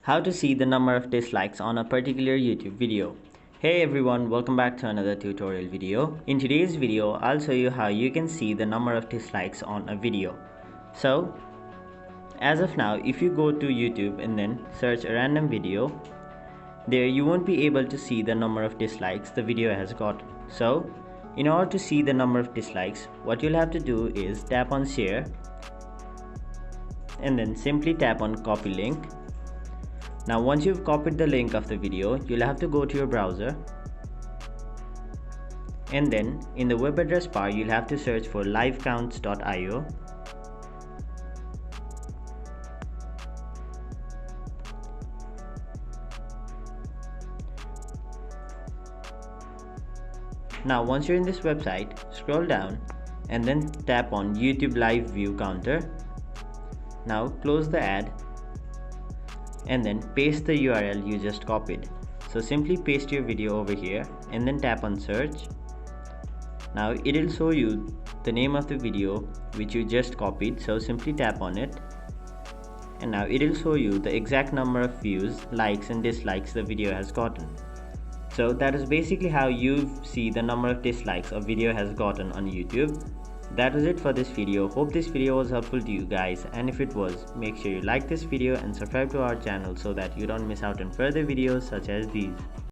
How to see the number of dislikes on a particular YouTube video. Hey everyone, welcome back to another tutorial video. In today's video, I'll show you how you can see the number of dislikes on a video. So, as of now, if you go to YouTube and then search a random video, there you won't be able to see the number of dislikes the video has got. So, in order to see the number of dislikes, what you'll have to do is tap on share and then simply tap on copy link. Now once you've copied the link of the video, you'll have to go to your browser and then in the web address bar you'll have to search for livecounts.io. Now once you're in this website, scroll down and then tap on YouTube live view counter. Now close the ad and then paste the URL you just copied. So simply paste your video over here and then tap on search. Now it will show you the name of the video which you just copied, so simply tap on it and now it will show you the exact number of views, likes and dislikes the video has gotten. So that is basically how you see the number of dislikes a video has gotten on YouTube. That was it for this video. Hope this video was helpful to you guys, and if it was, make sure you like this video and subscribe to our channel so that you don't miss out on further videos such as these.